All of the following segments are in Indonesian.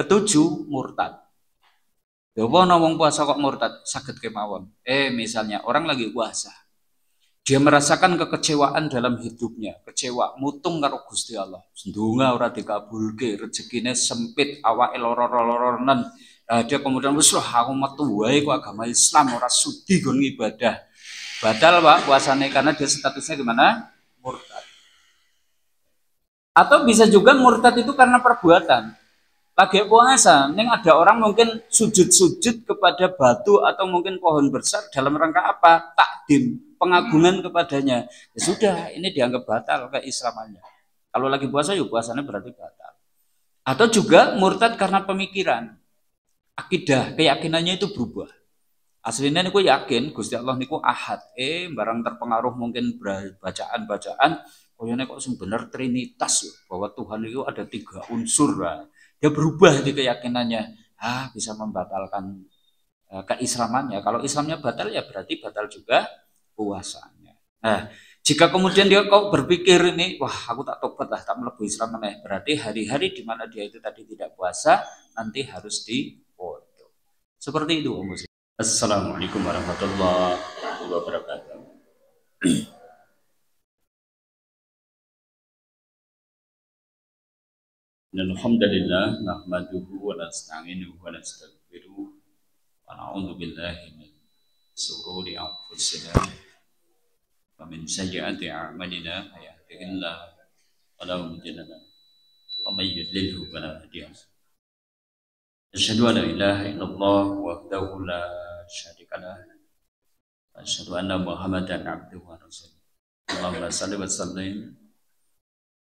Ketujuh, murtad. Ya apa wong puasa kok murtad? Saged kemawon. Misalnya orang lagi puasa. Dia merasakan kekecewaan dalam hidupnya, kecewa, mutung karo Gusti Allah. Ndonga ora dikabulke, rezekine sempit, awake loro-loronan. Dia kemudian wis aku metu wae kok agama Islam ora sudi gon ibadah. Batal Pak puasane karena dia statusnya gimana? Murtad. Atau bisa juga murtad itu karena perbuatan. Lagi puasa, neng ada orang mungkin sujud-sujud kepada batu atau mungkin pohon besar dalam rangka apa? Takdim, pengagungan kepadanya. Ya sudah, ini dianggap batal keislamannya. Kalau lagi puasa, yuk puasanya berarti batal. Atau juga murtad karena pemikiran, akidah, keyakinannya itu berubah. Aslinya niku yakin Gusti Allah niku ahad. Barang terpengaruh mungkin bacaan-bacaan, koyone kok sing bener trinitas ya, bahwa Tuhan itu ada 3 unsur. Dia berubah di keyakinannya, bisa membatalkan keislamannya. Kalau Islamnya batal ya berarti batal juga puasanya. Nah, jika kemudian dia kok berpikir ini, wah aku tak tobat lah, tak melebu Islam meneh, berarti hari-hari di mana dia itu tadi tidak puasa nanti harus dipotong. Seperti itu, Om Muslim. Assalamualaikum warahmatullahi wabarakatuh. Alhamdulillah nahmaduhu wa nasta'inuhu wa nastaghfiruh wa na'udzu billahi min shururi anfusina wa min sayyiati a'malina may yahdihillahu fala mudilla lahu wa may yudlilhu fala hadiya lahu. Asyhadu an la ilaha illallah wahdahu la syarika lah wa asyhadu anna Muhammadan abduhu wa rasuluh. Allahumma shalli wa sallim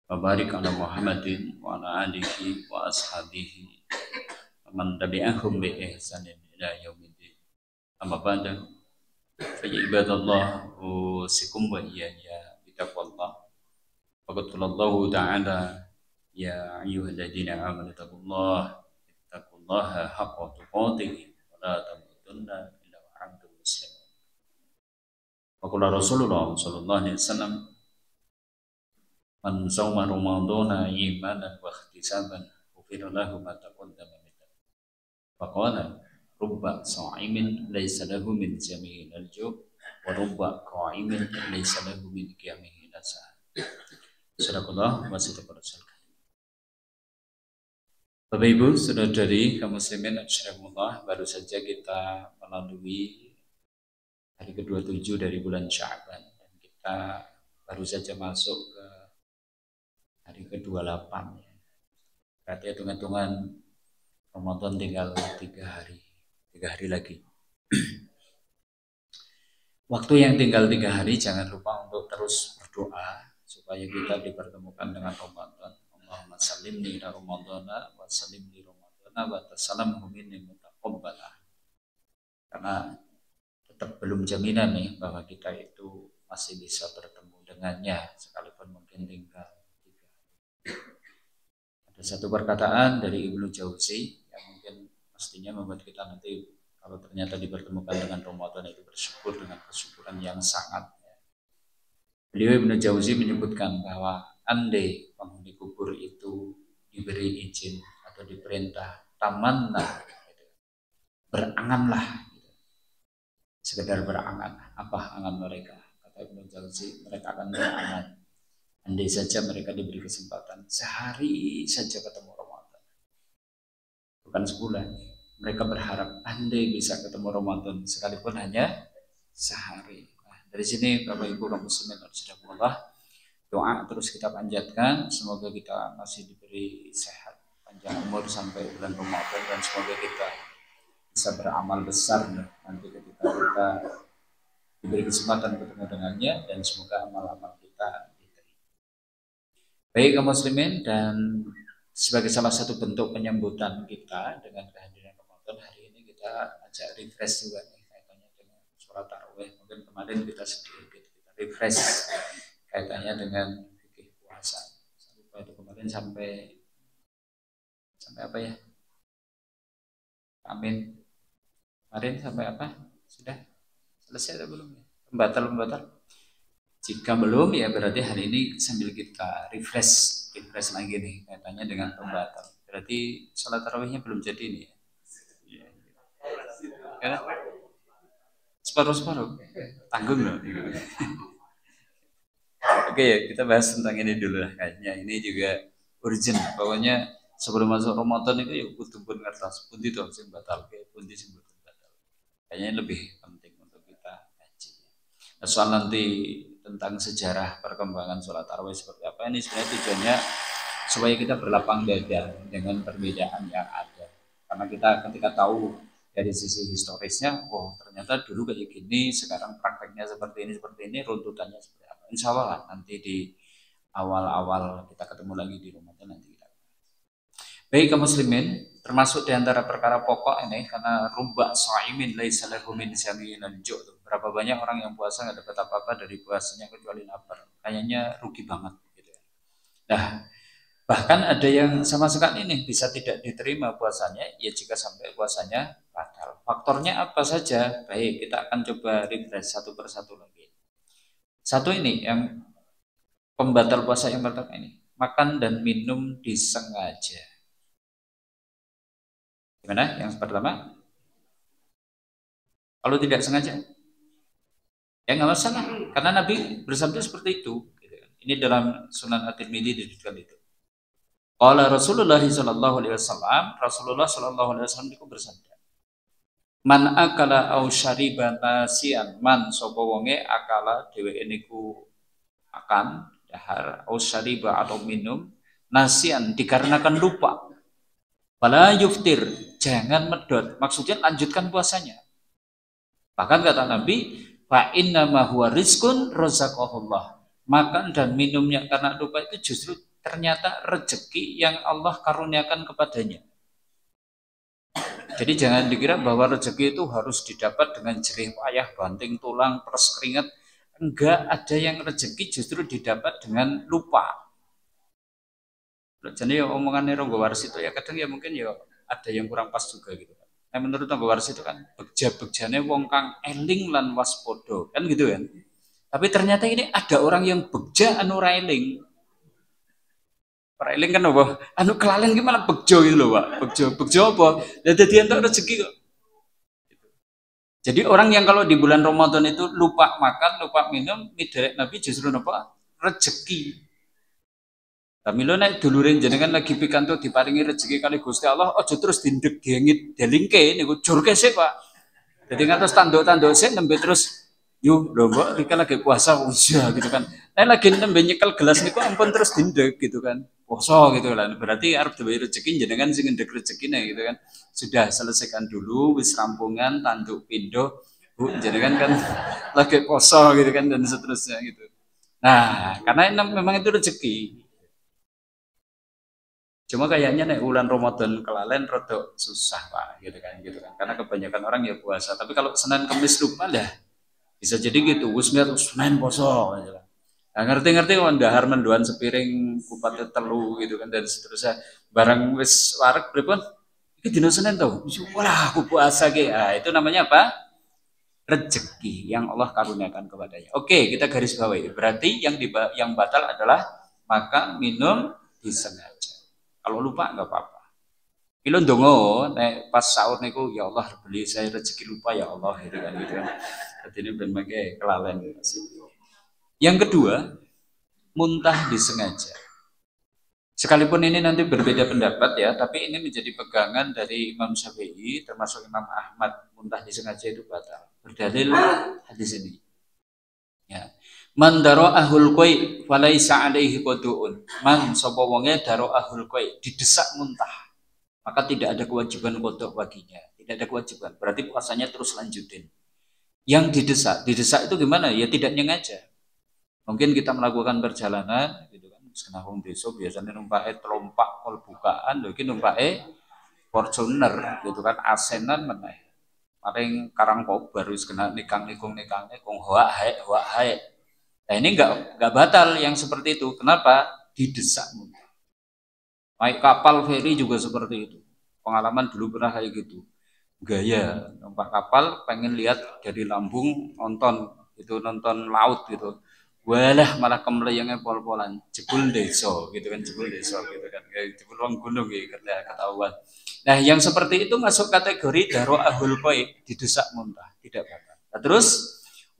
wa barik ala Muhammadin wa ala alihi wa ashabihi man tabi'ahum bi ihsanin ila yaumiddin. Amma ba'du, fa ya ibadallah usikum wa iyaya bi taqwallah. Faqad qala Allah ta'ala ya ayyuhalladzina amanu taqullaha haqqa tuqatih wa la tamutunna illa wa antum muslimun. Wa qala Rasulullah sallallahu alaihi wasallam man sawma ramadhana imanan wa ihtisaban ghufira lahu ma taqaddama min dhanbi. Faqala rubba sha'imin laysa lahu min jami'il al-ju' wa rubba qa'imin laysa lahu min qiyamihi nasa. Sadaqallah wa sadaqa rasul. Bapak Ibu, saudara-saudari kaum muslimin rahimakumullah, baru saja kita melalui hari ke-27 dari bulan Sya'ban dan kita baru saja masuk ke hari ke-28 ya. Berarti hitung-hitungan Ramadan tinggal 3 hari lagi. Waktu yang tinggal 3 hari, jangan lupa untuk terus berdoa supaya kita dipertemukan dengan Ramadan. Allahumma sallimni ila Ramadana wa sallimni Ramadana wa tasalamhu minni mutaqabbalah. Karena tetap belum jaminan nih bahwa kita itu masih bisa bertemu dengannya sekalipun mungkin tinggal. Ada satu perkataan dari Ibnu Jauzi yang mungkin pastinya membuat kita nanti kalau ternyata dipertemukan dengan Ramadan itu bersyukur dengan kesyukuran yang sangat. Beliau Ibnu Jauzi menyebutkan bahwa andai penghuni kubur itu diberi izin atau diperintah tamanlah, beranganlah, sekedar berangan. Apa angan mereka? Kata Ibnu Jauzi, mereka akan berangan. Andai saja mereka diberi kesempatan sehari saja ketemu Ramadan, bukan sebulan. Mereka berharap andai bisa ketemu Ramadan sekalipun hanya sehari. Nah, dari sini Bapak Ibu kaum muslimin rahimakumullah, doa terus kita panjatkan, semoga kita masih diberi sehat, panjang umur sampai bulan Ramadan, dan semoga kita bisa beramal besar nanti ketika kita diberi kesempatan ketemu dengannya, dan semoga amal-amal kita diterima. Baik kaum muslimin, dan sebagai salah satu bentuk penyambutan kita dengan kehadiran Ramadan, hari ini kita ajak refresh juga nih kaitannya dengan sholat tarawih. Mungkin kemarin kita sedikit kita refresh kaitannya dengan fikih puasa. Saya lupa itu kemarin sampai apa ya? Amin. Kemarin sampai apa? Sudah selesai atau belum ya? Pembatal. Jika belum ya berarti hari ini sambil kita refresh lagi nih kaitannya dengan pembatal. Berarti sholat tarawihnya belum jadi nih. Ya, separuh-separuh. Tanggung loh. Oke ya, kita bahas tentang ini dulu lah kayaknya. Ini juga urgent. Pokoknya sebelum masuk Ramadan itu ya kudu pun ngertos pundi to sing batal, pundi sing boten batal. Kayaknya lebih penting untuk kita kaji. Nah, soal nanti tentang sejarah perkembangan sholat tarawih seperti apa ini sebenarnya tujuannya supaya kita berlapang dada dengan perbedaan yang ada. Karena kita ketika tahu dari sisi historisnya, oh ternyata dulu kayak gini, sekarang prakteknya seperti ini, runtutannya seperti apa. Insya Allah lah, nanti di awal-awal kita ketemu lagi di Ramadan nanti kita. Baik kaum muslimin, termasuk diantara perkara pokok ini, karena rubba sha'imin laisa lahu min syami'in al-ju'. Berapa banyak orang yang puasa nggak dapat apa-apa dari puasanya kecuali lapar. Kayaknya rugi banget. Gitu. Nah, bahkan ada yang sama sekali nih bisa tidak diterima puasanya, ya jika sampai puasanya batal. Faktornya apa saja? Baik, kita akan coba refresh satu persatu lagi. Satu ini yang pembatal puasa yang pertama ini, makan dan minum disengaja. Gimana? Yang pertama? Kalau tidak sengaja, ya nggak masalah, karena Nabi bersabda seperti itu. Ini dalam Sunan At-Tirmidzi disebutkan itu. Qala Rasulullah sallallahu alaihi wasallam, Rasulullah sallallahu alaihi wasallam itu bersabda, man akala au syariba nasian, man sapa wonge akala dheweke niku akan dahar au syariba atau minum nasian dikarenakan lupa. Fala yuftir, jangan medot, maksudnya lanjutkan puasanya. Bahkan kata Nabi, fa inna ma huwa rizqun razaqahullah. Makan dan minumnya karena lupa itu justru ternyata rezeki yang Allah karuniakan kepadanya. Jadi jangan dikira bahwa rezeki itu harus didapat dengan jerih payah, banting tulang, peres keringat. Enggak, ada yang rezeki justru didapat dengan lupa. Jadi ya omongannya Ronggo Waras itu ya kadang ya mungkin ya ada yang kurang pas juga gitu. Nah, menurut Ronggo Waras itu kan begja-begjane wong kang eling lan waspodo kan gitu kan. Tapi ternyata ini ada orang yang begja anu ra eling. Ora eling kan apa? Anu kelalen ki malah bejo gitu loh, Pak. Bejo apa? Ya dadi entuk rezeki kok. Jadi orang yang kalau di bulan Ramadan itu lupa makan, lupa minum, miderek Nabi justru apa? Rezeki. Tapi lo nek dulurin jenengan lagi pikantuk diparingi rezeki kali Gusti Allah, ojo terus dindek diengit delingke niku jur kesik, Pak. Jadi ngantos tanduk-tanduk sik nembe terus yuk lho mbok iki lagi puasa usia gitu kan. Nek lagi nembe nyekel gelas niku ampun terus dindek gitu kan. Poso gitu kan. Berarti arep duwe rezeki jenengan sing ndek rezekine gitu kan. Sudah selesaikan dulu wis rampungan tanduk pindo Bu jenengan kan lagi poso gitu kan dan seterusnya gitu. Nah, karena memang itu rezeki. Cuma kayaknya nih bulan Ramadan kelalen rada susah Pak gitu kan. Karena kebanyakan orang ya puasa. Tapi kalau Senin Kamis lupa dah bisa jadi gitu. Wis niat Senin poso gitu kan. Nah, ngerti-ngerti kok ndahar menduan sepiring kupat telu gitu kan dan seterusnya. Barang wis wareg pripun? Iki dina Senin tau. Wah, aku puasa ki. Ah, itu namanya apa? Rezeki yang Allah karuniakan kepadanya. Oke, kita garis bawahi. Berarti yang batal adalah makan, minum disengaja. Kalau lupa nggak apa-apa. Kilo dongo, nek pas sahur niku ya Allah beli saya rezeki lupa ya Allah gitu kan. Jadi ini berbagai kelalen. Yang kedua, muntah disengaja. Sekalipun ini nanti berbeda pendapat ya, tapi ini menjadi pegangan dari Imam Syafi'i termasuk Imam Ahmad, muntah disengaja itu batal. Berdalil hadis ini. Ya. Man dara'ahul qai falaisa alaihi qadu'un. Man sapa wonge dara'ahul qai didesak muntah, maka tidak ada kewajiban qada baginya. Tidak ada kewajiban. Berarti puasanya terus lanjutin. Yang didesak itu gimana? Ya tidak nyengaja. Mungkin kita melakukan perjalanan gitu kan. Kena wong desa biasanya numpake telompak kol bukaan, lho iki numpake Fortuner gitu kan, asenan meneh. Paling Karangkobar wis kena nikang-nikung hoak hae. Nah ini enggak batal yang seperti itu. Kenapa? Didesak muntah. Naik kapal feri juga seperti itu. Pengalaman dulu pernah kayak gitu. Gaya numpak kapal pengen lihat dari lambung nonton laut gitu. Walah malah kemleyengnya pol-polan, jebul deso gitu kan, jebul deso gitu kan, jebul ruang gunung gitu ketahuan. Nah yang seperti itu masuk kategori daro ahul koi, didesak muntah, tidak batal. Nah, terus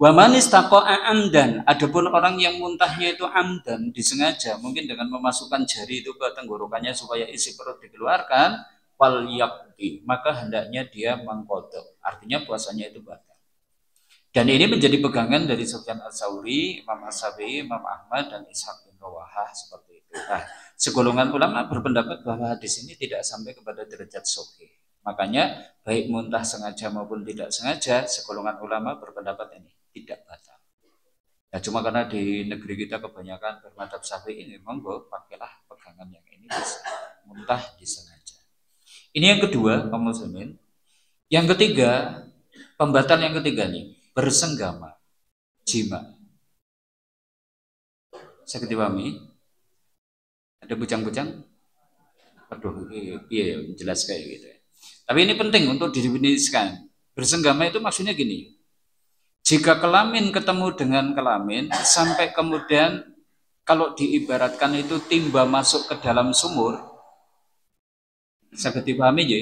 wamanis tako amdan, adapun orang yang muntahnya itu amdan, disengaja, mungkin dengan memasukkan jari itu ke tenggorokannya supaya isi perut dikeluarkan, wal yakti, maka hendaknya dia mengkodok, artinya puasanya itu batal. Dan ini menjadi pegangan dari Sufyan Ats-Tsauri, Imam As-Syafi'i, Imam Ahmad, dan Ishaq bin Rawahah seperti itu. Nah, segolongan ulama berpendapat bahwa hadis ini tidak sampai kepada derajat sahih. Makanya baik muntah sengaja maupun tidak sengaja, segolongan ulama berpendapat ini tidak batal. Ya cuma karena di negeri kita kebanyakan bermadzhab Syafi'i, memang pakailah pegangan yang ini bisa muntah disengaja. Ini yang kedua, kaum muslimin. Yang ketiga, pembatal yang ketiga nih, bersenggama, jima. Saya dipahami? Ada bujang-bujang? Aduh, iya, jelas kayak gitu. Tapi ini penting untuk didefinisikan. Bersenggama itu maksudnya gini. Jika kelamin ketemu dengan kelamin, sampai kemudian kalau diibaratkan itu timba masuk ke dalam sumur, saya dipahami ya?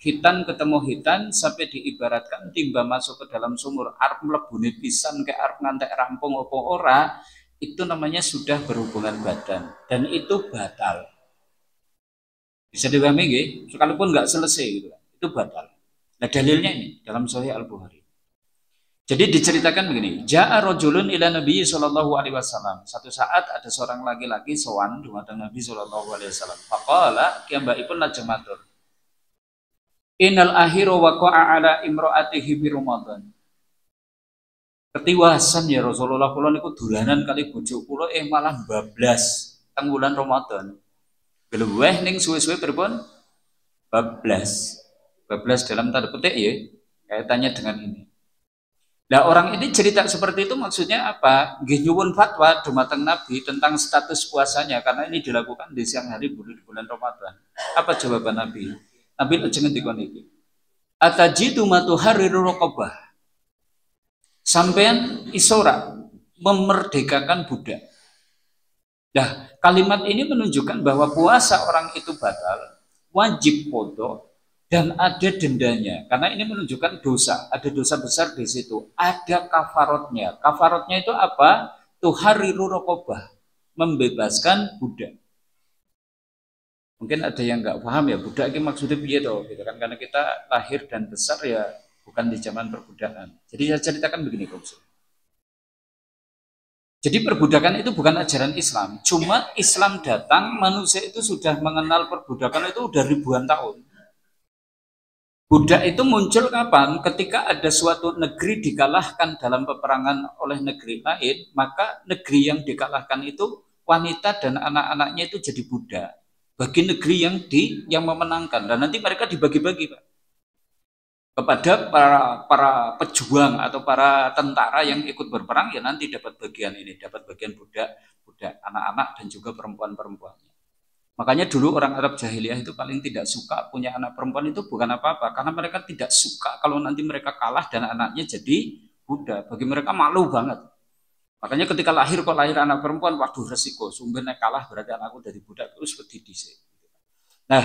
Hitan ketemu hitan sampai diibaratkan timba masuk ke dalam sumur arep mlebune pisan ke arep ngantek rampung apa ora, itu namanya sudah berhubungan badan dan itu batal. Bisa dipahami nggih? Sekalipun nggak selesai gitu. Itu batal. Nah dalilnya ini dalam Sahih Al-Bukhari. Jadi diceritakan begini, Ja'a rajulun ila Nabi sallallahu alaihi wasallam. Satu saat ada seorang laki-laki sowan dumateng Nabi sallallahu alaihi wasallam. Faqala kiambaipun lajeng matur. Innal akhiru waqa'a ala imra'atihi bi Ramadan. Ketiwasan ya Rasulullah kula niku dolanan kali bojo kula malah bablas teng wulan Ramadan. Geleweh ning suwe-suwe pripun? Bablas. Bablas dalam tanda petik ya, kaitannya dengan ini. Nah orang ini cerita seperti itu maksudnya apa? Nggih nyuwun fatwa dumateng Nabi tentang status puasanya karena ini dilakukan di siang hari di bulan Ramadan. Apa jawaban Nabi? Nabi lajeng ngendika niki. Atajidu matuharriru raqabah. Sampean isora memerdekakan budak. Nah, kalimat ini menunjukkan bahwa puasa orang itu batal, wajib qadha dan ada dendanya. Karena ini menunjukkan dosa, ada dosa besar di situ. Ada kafarotnya. Kafarotnya itu apa? Tuhariru raqabah, membebaskan budak. Mungkin ada yang nggak paham ya, budak ini maksudnya piye toh, gitu kan? Karena kita lahir dan besar ya bukan di zaman perbudakan. Jadi saya ceritakan begini, Komsu. Jadi perbudakan itu bukan ajaran Islam. Cuma Islam datang, manusia itu sudah mengenal perbudakan itu udah ribuan tahun. Budak itu muncul kapan? Ketika ada suatu negeri dikalahkan dalam peperangan oleh negeri lain, maka negeri yang dikalahkan itu wanita dan anak-anaknya itu jadi budak. Bagi negeri yang memenangkan. Dan nanti mereka dibagi-bagi, Pak, kepada para pejuang atau para tentara yang ikut berperang, ya nanti dapat bagian ini, dapat bagian budak, anak-anak dan juga perempuan-perempuannya. Makanya dulu orang Arab jahiliyah itu paling tidak suka punya anak perempuan itu bukan apa-apa, karena mereka tidak suka kalau nanti mereka kalah dan anaknya jadi budak. Bagi mereka malu banget. Makanya ketika lahir kok lahir anak perempuan, waduh resiko, sumbernya kalah berarti anakku dari budak terus seperti didik. Nah,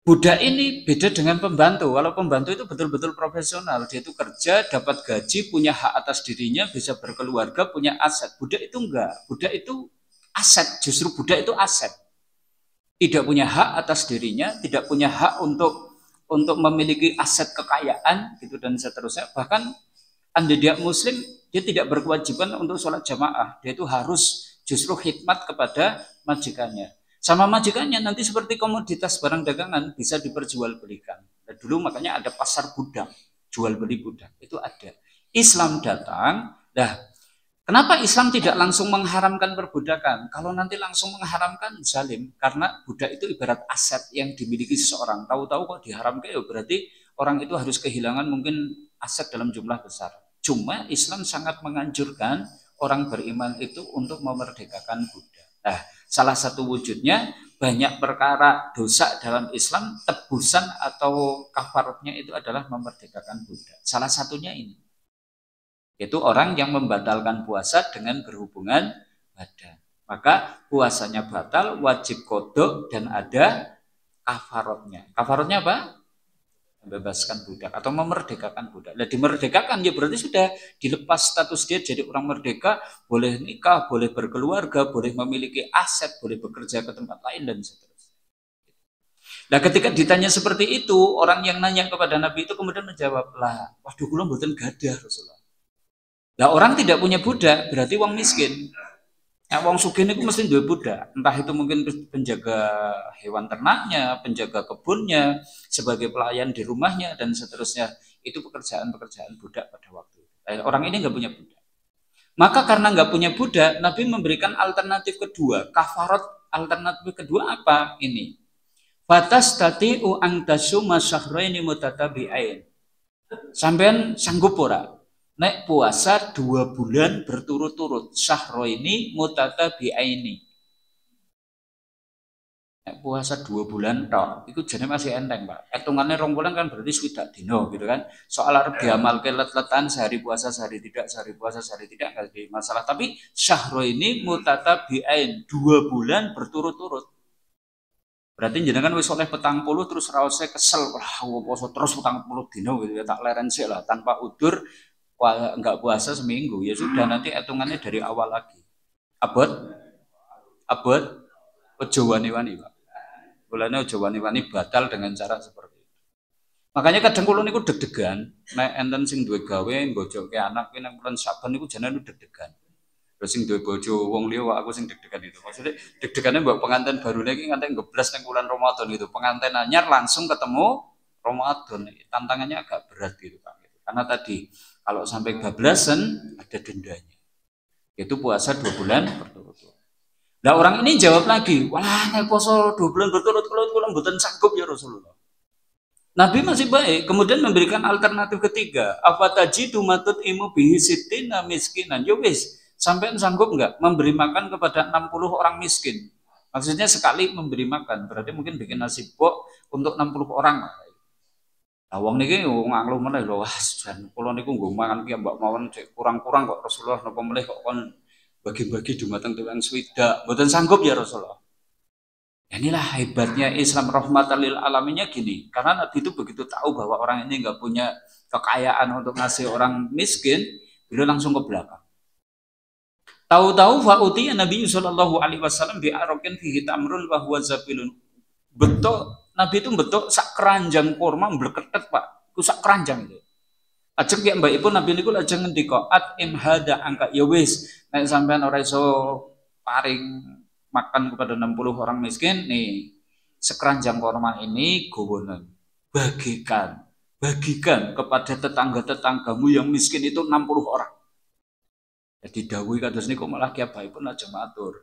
budak ini beda dengan pembantu. Kalau pembantu itu betul-betul profesional, dia itu kerja, dapat gaji, punya hak atas dirinya, bisa berkeluarga, punya aset. Budak itu enggak. Budak itu aset. Justru budak itu aset. Tidak punya hak atas dirinya, tidak punya hak untuk memiliki aset kekayaan, gitu dan seterusnya. Bahkan anda dia Muslim, dia tidak berkewajiban untuk sholat jamaah. Dia itu harus justru khidmat kepada majikannya. Sama majikannya nanti seperti komoditas barang dagangan bisa diperjualbelikan. Nah, dulu makanya ada pasar budak, jual beli budak itu ada. Islam datang, nah kenapa Islam tidak langsung mengharamkan perbudakan? Kalau nanti langsung mengharamkan zalim, karena budak itu ibarat aset yang dimiliki seseorang. Tahu-tahu kok diharamkan, ya berarti orang itu harus kehilangan mungkin aset dalam jumlah besar. Cuma Islam sangat menganjurkan orang beriman itu untuk memerdekakan budak. Nah, salah satu wujudnya banyak perkara dosa dalam Islam, tebusan atau kafaratnya itu adalah memerdekakan budak. Salah satunya ini. Yaitu orang yang membatalkan puasa dengan berhubungan badan. Maka puasanya batal, wajib qadha dan ada kafarotnya. Kafarotnya apa? Membebaskan budak atau memerdekakan budak. Nah, dimerdekakan ya berarti sudah dilepas status dia jadi orang merdeka, boleh nikah, boleh berkeluarga, boleh memiliki aset, boleh bekerja ke tempat lain dan seterusnya. Nah, ketika ditanya seperti itu, orang yang nanya kepada Nabi itu kemudian menjawab, lah, waduh kula mboten gadah Rasulullah. Nah, orang tidak punya budak berarti wong miskin. Ya, wong sugih niku mesti duwe budak. Entah itu mungkin penjaga hewan ternaknya, penjaga kebunnya, sebagai pelayan di rumahnya dan seterusnya. Itu pekerjaan-pekerjaan budak pada waktu itu. Orang ini nggak punya budak. Maka karena nggak punya budak, Nabi memberikan alternatif kedua. Kafarat alternatif kedua apa? Ini. Batas tati'u ang tasuma syahraini mutatabi'ain. Sampean sanggup ora? Nek puasa 2 bulan berturut-turut, syahro ini mutatabi'aini. Nek puasa 2 bulan tok, itu jadi masih enteng, Pak. Hitungannya 2 bulan kan berarti swidak dino gitu kan. Soal arep diamalke let-letan sehari puasa sehari tidak, sehari puasa sehari tidak enggak jadi masalah. Tapi syahro ini mutatabi'ain, 2 bulan berturut-turut. Berarti jenengan wis oleh 40 terus raose kesel, wah puasa terus 40 dino gitu ya, tak leren sik lah tanpa udur. Enggak puasa seminggu, ya sudah nanti hitungannya dari awal lagi. Abot ojo wani-wani, Pak. Mulane ojo wani-wani batal dengan cara seperti itu. Makanya kadang kula niku deg-degan, nek enten sing duwe gawe nggojokke anak ki nang bulan Saban niku jenenge deg-degan. Terus sing duwe bojo wong liya aku sing deg-degan itu. Maksudnya deg-degane mbok pengantin barune iki nganti ngeblas nang bulan Ramadan gitu. Pengantin anyar langsung ketemu Ramadan. Tantangannya agak berat gitu, Pak. Karena tadi kalau sampai bablasan ada dendanya. Itu puasa 2 bulan berturut-turut. Nah orang ini jawab lagi, wah nek puasa 2 bulan berturut-turut kula mboten sanggup ya Rasulullah. Nabi masih baik, kemudian memberikan alternatif ketiga. Apa tajidu matut imu bihi sittina miskinan. Ya wis, sampean sanggup enggak memberi makan kepada 60 orang miskin? Maksudnya sekali memberi makan, berarti mungkin bikin nasi bok untuk 60 orang. Nah, wong niki wong anglo meneh lho, wah jan kula niku nggo mangan ki mbak mawon cek kurang-kurang kok Rasulullah napa meneh kok kon bagi-bagi dumateng tiyang swidak. Mboten sanggup ya Rasulullah. Ya, inilah hebatnya Islam rahmatan lil alaminnya gini. Karena Nabi itu begitu tahu bahwa orang ini enggak punya kekayaan untuk ngasih orang miskin, beliau langsung ke belakang. Tahu-tahu fa'utiya Nabi sallallahu alaihi wasallam bi arokin fihi tamrun wa huwa zabilun. Betul Nabi itu betul sak keranjang kurma mbleketet, Pak. Ku sak keranjang itu. Ajeng ya mbak ibu Nabi niku lajeng ngendika atim hada angka ya wis nek sampean ora iso paring makan kepada 60 orang miskin nih sekeranjang kurma ini gowonen bagikan kepada tetangga-tetanggamu yang miskin itu 60 orang. Jadi dawuh kados niku malah kiyabaipun aja matur.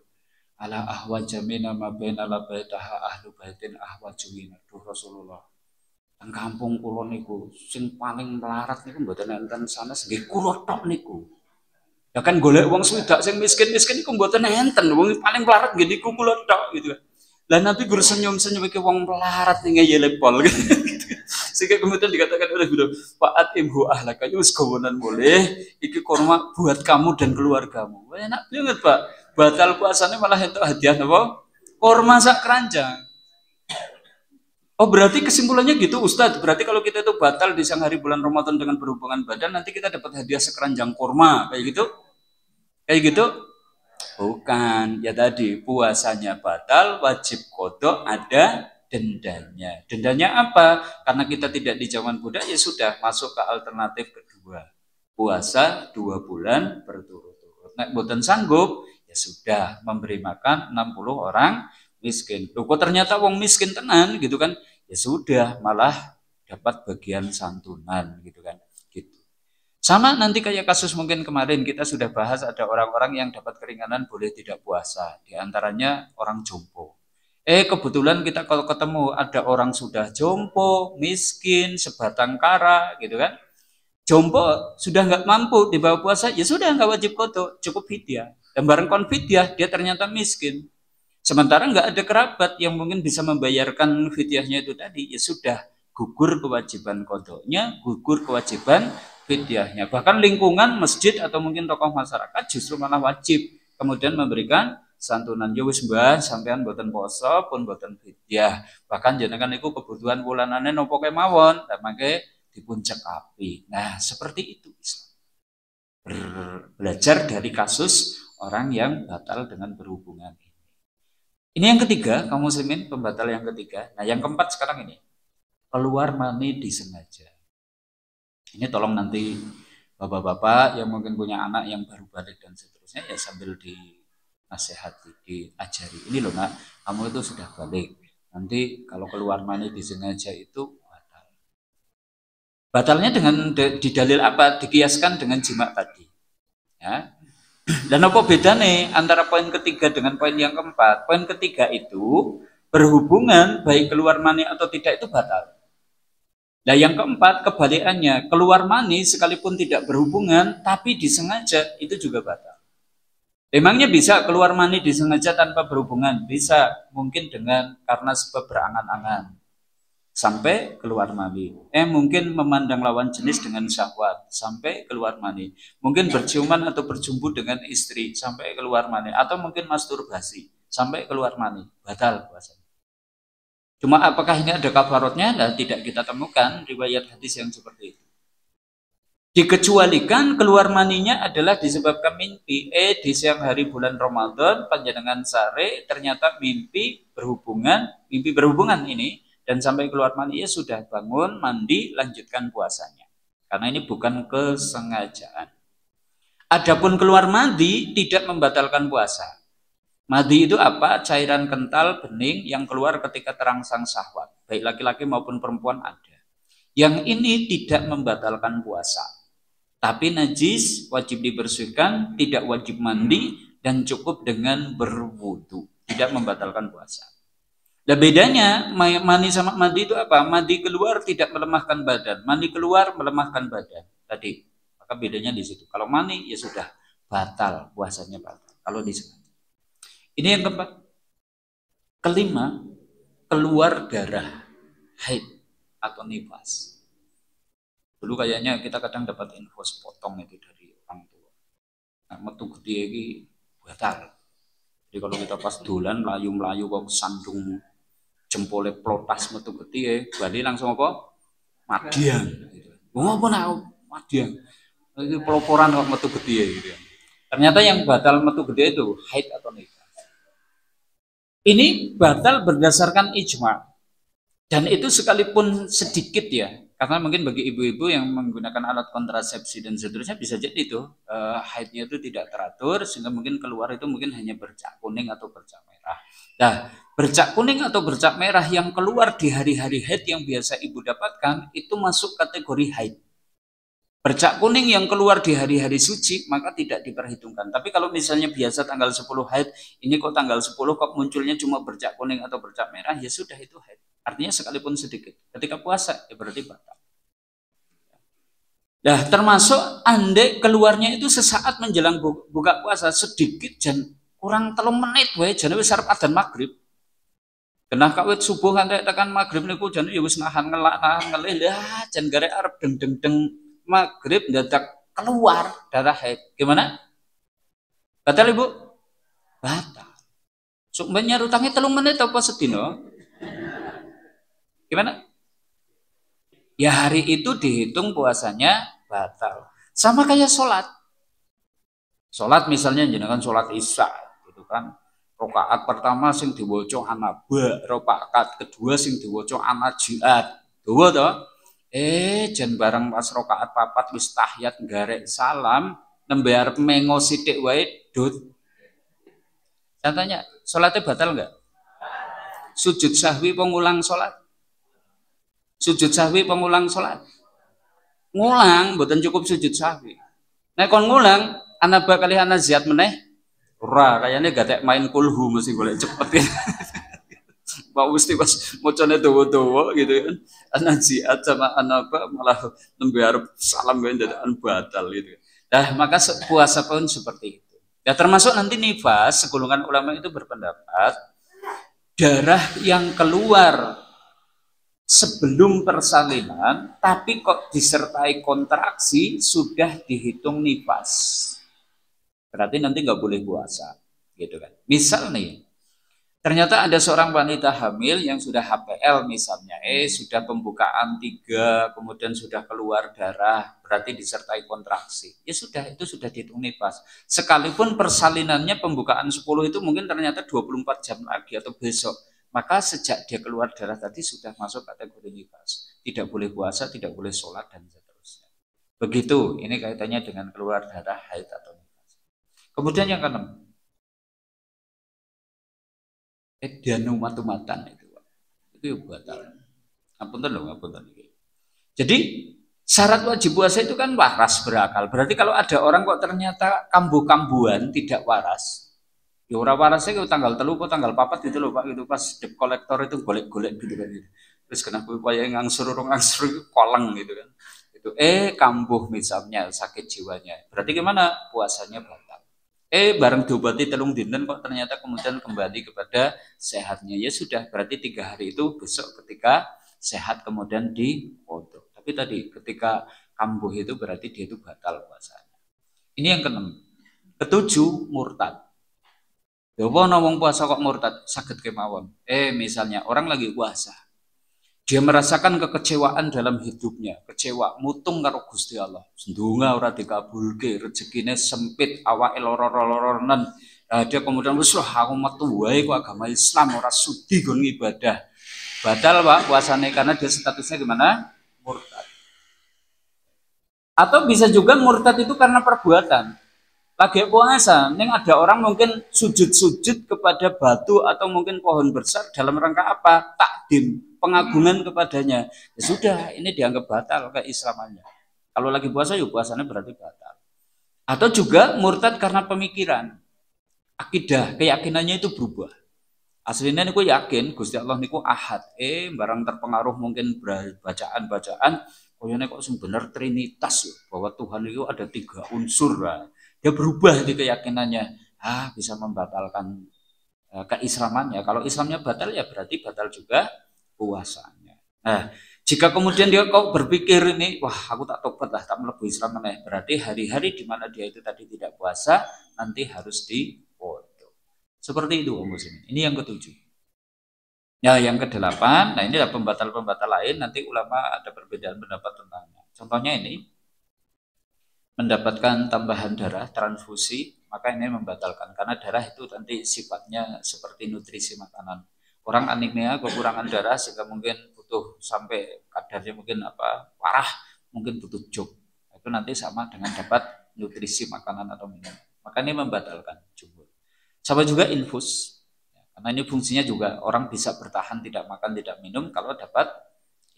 Ala ahwajamina ma baina labaitaha ahlu baitin ahwajuwina. Duh Rasulullah. Nang kampung kula niku sing paling melarat niku mboten enten sanes nggih kula tok niku. Ya kan golek wong swidak sing miskin-miskin niku mboten enten. Wong paling melarat nggih niku kula tok gitu. Lah Nabi guru senyum-senyum iki wong melarat ning ngeyele pol gitu. Sehingga kemudian dikatakan oleh beliau, Fa'at imhu ahlaka, wis gowonan boleh, iki kurma buat kamu dan keluargamu. Enak banget, Pak. Batal puasanya malah itu hadiah apa? Kurma sak keranjang. Oh berarti kesimpulannya gitu Ustadz. Berarti kalau kita itu batal di siang hari bulan Ramadan dengan berhubungan badan, nanti kita dapat hadiah sekeranjang kurma. Kayak gitu? Kayak gitu? Bukan. Ya tadi puasanya batal, wajib qadha, ada dendanya. Dendanya apa? Karena kita tidak di zaman budak, ya sudah masuk ke alternatif kedua. Puasa 2 bulan berturut-turut. Nek boten sanggup, ya sudah memberi makan 60 orang miskin. Loh, kok ternyata wong miskin tenan gitu kan? Ya sudah, malah dapat bagian santunan gitu kan. Gitu. Sama nanti kayak kasus mungkin kemarin kita sudah bahas ada orang-orang yang dapat keringanan boleh tidak puasa. Di antaranya orang jompo. Kebetulan kita kalau ketemu ada orang sudah jompo, miskin, sebatang kara gitu kan. Jompo sudah nggak mampu di bawah puasa, ya sudah nggak wajib qadha, cukup fidyah. Dan bareng kon fidyah dia ternyata miskin. Sementara nggak ada kerabat yang mungkin bisa membayarkan fidyahnya itu tadi, ya sudah gugur kewajiban qadhanya, gugur kewajiban fidyahnya. Bahkan lingkungan masjid atau mungkin tokoh masyarakat justru malah wajib kemudian memberikan santunan. Ya wis mbah, sampean boten poso pun boten fidyah. Bahkan jenengan iku kebutuhan wulanane napa kemawon, mangke dipun cekapi. Nah, seperti itu Islam. Belajar dari kasus orang yang batal dengan berhubungan. Ini yang ketiga, kaum muslimin, pembatal yang ketiga. Nah, yang keempat sekarang ini, keluar mani disengaja. Ini tolong nanti bapak-bapak yang mungkin punya anak yang baru balik dan seterusnya ya sambil dinasehati, diajari. Ini loh nak, kamu itu sudah balik. Nanti kalau keluar mani disengaja itu batal. Batalnya dengan didalil apa? Dikiaskan dengan jima tadi. Ya. Dan apa bedanya antara poin ketiga dengan poin yang keempat? Poin ketiga itu berhubungan baik keluar mani atau tidak itu batal. Nah yang keempat kebalikannya, keluar mani sekalipun tidak berhubungan tapi disengaja itu juga batal. Emangnya bisa keluar mani disengaja tanpa berhubungan? Bisa, mungkin dengan karena sebab berangan-angan sampai keluar mani. Mungkin memandang lawan jenis dengan syahwat sampai keluar mani. Mungkin berciuman atau berjumpa dengan istri sampai keluar mani. Atau mungkin masturbasi sampai keluar mani. Batal puasanya. Cuma apakah ini ada kafarotnya? Nah, tidak kita temukan riwayat hadis yang seperti itu. Dikecualikan keluar maninya adalah disebabkan mimpi. Di siang hari bulan Ramadan panjenengan sare ternyata mimpi berhubungan ini. Dan sampai keluar mani ya sudah bangun, mandi, lanjutkan puasanya. Karena ini bukan kesengajaan. Adapun keluar mandi tidak membatalkan puasa. Madi itu apa? Cairan kental, bening yang keluar ketika terangsang syahwat. Baik laki-laki maupun perempuan ada. Yang ini tidak membatalkan puasa. Tapi najis, wajib dibersihkan, tidak wajib mandi, dan cukup dengan berwudu. Tidak membatalkan puasa. Nah bedanya mani sama mandi itu apa? Mandi keluar tidak melemahkan badan, mandi keluar melemahkan badan. Tadi, maka bedanya di situ. Kalau mani ya sudah batal, puasanya batal. Kalau disengaja. Ini yang keempat. Kelima, keluar darah haid atau nifas. Dulu kayaknya kita kadang dapat info sepotong itu dari orang tua. Nah, metu gede ini batal. Jadi kalau kita pas dolan melayu-melayu kok sandung jempolnya plotas metu gede, bali langsung apa? Madiang. Oh apa nak madiang? Itu peloporan kok metu gede gitu. Ternyata yang batal metu gede itu haid atau nifas. Ini batal berdasarkan ijma. Dan itu sekalipun sedikit ya, karena mungkin bagi ibu-ibu yang menggunakan alat kontrasepsi dan seterusnya bisa jadi itu haidnya itu tidak teratur sehingga mungkin keluar itu mungkin hanya bercak kuning atau bercak merah. Nah, bercak kuning atau bercak merah yang keluar di hari-hari haid yang biasa ibu dapatkan itu masuk kategori haid. Bercak kuning yang keluar di hari-hari suci maka tidak diperhitungkan. Tapi kalau misalnya biasa tanggal 10 haid, ini kok tanggal 10 kok munculnya cuma bercak kuning atau bercak merah, ya sudah itu haid. Artinya sekalipun sedikit. Ketika puasa ya berarti batal. Nah, termasuk andai keluarnya itu sesaat menjelang buka puasa sedikit dan kurang 3 menit wae jane wis arep adzan maghrib. Kena kawit subuh nganti tekan maghrib niku jane ya wis nahan ngelih lah jan garek arep deng maghrib dadak keluar darah haid. Gimana? Batal Ibu? Batal. Sok nyar utangnya 3 menit apa sedina? Gimana? Ya hari itu dihitung puasanya batal. Sama kayak sholat. Sholat misalnya jenengan sholat isya gitu kan. Rakaat pertama sing diwaca anak ba, rakaat kedua sing diwaca anak jihad. Dawa to? Jan bareng pas rakaat papat wis tahiyat garek salam, nembe arep mengo sithik wae dut. Saya tanya, sholatnya batal enggak? Sujud sahwi pengulang sholat? Sujud sahwi pengulang sholat? Ngulang, mboten cukup sujud sahwi. Nek kon ngulang, ana bakal ana ziyad meneh? Ora, kayaknya gatek main kulhu mesti golek cepet ya. Mau mesti pas mocone dawa-dawa gitu kan. Ana ziyad sama ana apa malah nembe arep salam gawe dadakan batal gitu. Nah, maka puasa pun seperti itu. Ya termasuk nanti nifas, segolongan ulama itu berpendapat darah yang keluar sebelum persalinan, tapi kok disertai kontraksi sudah dihitung nifas. Berarti nanti nggak boleh puasa, gitu kan? Misal nih, ternyata ada seorang wanita hamil yang sudah HPL misalnya, sudah pembukaan 3, kemudian sudah keluar darah, berarti disertai kontraksi. Ya sudah, itu sudah dihitung nifas. Sekalipun persalinannya pembukaan 10 itu mungkin ternyata 24 jam lagi atau besok. Maka sejak dia keluar darah tadi sudah masuk kategori nifas. Tidak boleh puasa, tidak boleh sholat, dan seterusnya. Begitu, ini kaitannya dengan keluar darah haid atau nifas. Kemudian yang keenam, Edianu matu-matan itu batal. Ngapunten loh, ngapunten. Jadi syarat wajib puasa itu kan waras berakal. Berarti kalau ada orang kok ternyata kambuh-kambuhan tidak waras, ya orang warasnya ke tanggal telu kok tanggal papat gitu loh Pak, gitu pas debt collector itu golek-golek gitu kan. Terus kenapa upaya ngangsur itu koleng gitu kan. Itu kambuh misalnya sakit jiwanya. Berarti gimana? Puasanya batal. Bareng diobati telung dinten kok ternyata kemudian kembali kepada sehatnya. Ya sudah, berarti 3 hari itu besok ketika sehat kemudian dikodok. Tapi tadi ketika kambuh itu berarti dia itu batal puasanya. Ini yang keenam. Ketujuh, murtad. Ya apa ngomong puasa kok murtad? Sakit kemawon. Misalnya orang lagi puasa, dia merasakan kekecewaan dalam hidupnya, kecewa, mutung karo Gusti Allah. Ndonga ora dikabulke, rezekine sempit, awake loro-loronan. Dia kemudian wis aku metu wae kok agama Islam ora sudi gon ibadah. Batal Pak puasane karena dia statusnya gimana? Murtad. Atau bisa juga murtad itu karena perbuatan. Lagi puasa, neng ada orang mungkin sujud-sujud kepada batu atau mungkin pohon besar dalam rangka apa? Takdim, pengagungan kepadanya. Ya sudah, ini dianggap batal keislamannya. Kalau lagi puasa, yuk puasanya berarti batal. Atau juga murtad karena pemikiran, akidah, keyakinannya itu berubah. Aslinya niku yakin Gusti Allah niku ahad. Barang terpengaruh mungkin bacaan-bacaan, koyone kok sing bener trinitas bahwa Tuhan itu ada 3 unsur. Dia berubah di keyakinannya, bisa membatalkan keislamannya. Kalau Islamnya batal ya berarti batal juga puasanya. Nah, jika kemudian dia kok berpikir ini, wah aku tak tobat lah, tak melebu Islam meneh, berarti hari-hari di mana dia itu tadi tidak puasa nanti harus dipotong. Seperti itu Om Muslimin. Ini yang ketujuh. Ya, yang kedelapan, nah ini adalah pembatal-pembatal lain, nanti ulama ada perbedaan pendapat tentangnya. Contohnya ini, mendapatkan tambahan darah, transfusi, maka ini membatalkan. Karena darah itu nanti sifatnya seperti nutrisi makanan. Orang anemia, kekurangan darah, sehingga mungkin butuh sampai kadarnya mungkin parah, mungkin butuh jog. Itu nanti sama dengan dapat nutrisi makanan atau minuman. Maka ini membatalkan jumhur. Sama juga infus. Karena ini fungsinya juga orang bisa bertahan tidak makan, tidak minum kalau dapat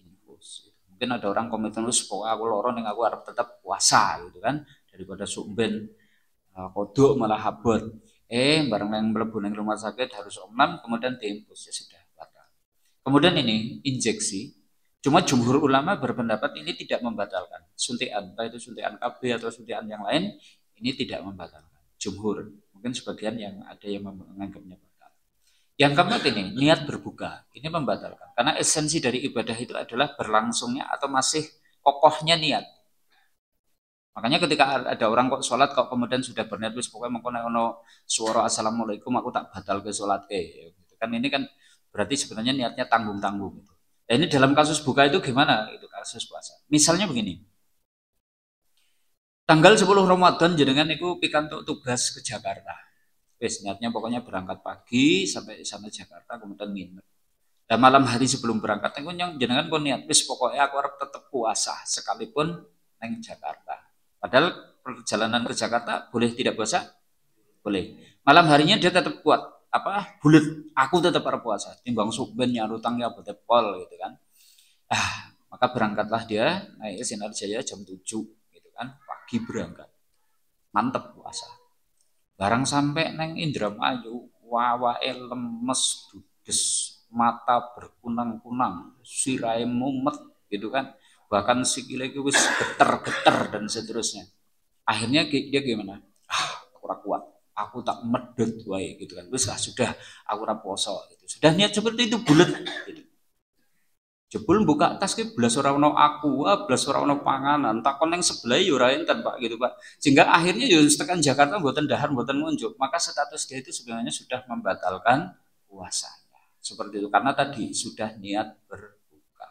infus. Mungkin ada orang komitmen pokoknya aku loro ning aku harap tetap puasa gitu kan, daripada sumben kodok malah habot. Bareng yang mlebu ning rumah sakit harus omnam kemudian diinfus, ya sudah batal. Kemudian ini injeksi. Cuma jumhur ulama berpendapat ini tidak membatalkan. Suntikan, entah itu suntikan KB atau suntikan yang lain, ini tidak membatalkan. Jumhur, mungkin sebagian yang ada yang menganggapnya batal. Yang keempat ini, niat berbuka. Ini membatalkan. Karena esensi dari ibadah itu adalah berlangsungnya atau masih kokohnya niat. Makanya ketika ada orang kok sholat, kok kemudian sudah berniat, wis pokoknya mengkono suara assalamualaikum, aku tak batal ke sholat. Kan ini kan berarti sebenarnya niatnya tanggung-tanggung. Nah, ini dalam kasus buka itu gimana? Itu kasus puasa. Misalnya begini. Tanggal 10 Ramadan jenengan itu pikantuk tugas ke Jakarta. Wes niatnya pokoknya berangkat pagi sampai sana Jakarta kemudian nginep. Dan malam hari sebelum berangkat yang jenengan kon niat wes pokoknya aku harap tetap puasa sekalipun neng Jakarta. Padahal perjalanan ke Jakarta boleh tidak puasa? Boleh. Malam harinya dia tetap kuat. Bulet. Aku tetap harus puasa. Timbang suben nyarutang ya bote pol gitu kan. Maka berangkatlah dia naik Sinar Jaya jam 7 gitu kan. Pagi berangkat. Mantep puasa. Barang sampai neng Indramayu, wawae lemes, dudes, mata berkunang-kunang, sirai mumet, gitu kan. Bahkan sikile wis geter-geter dan seterusnya. Akhirnya dia gimana? Aku kuat, aku tak medot wae gitu kan. Wis sudah, aku ora poso gitu. Sudah niat seperti itu bulet gitu. Jebul buka tas ki belas ora ono aqua, belas ora ono panganan, takon yang sebelah yo ora enten Pak gitu Pak. Sehingga akhirnya yo tekan Jakarta mboten dahar mboten ngunjuk. Maka status dia itu sebenarnya sudah membatalkan puasanya. Seperti itu karena tadi sudah niat berbuka.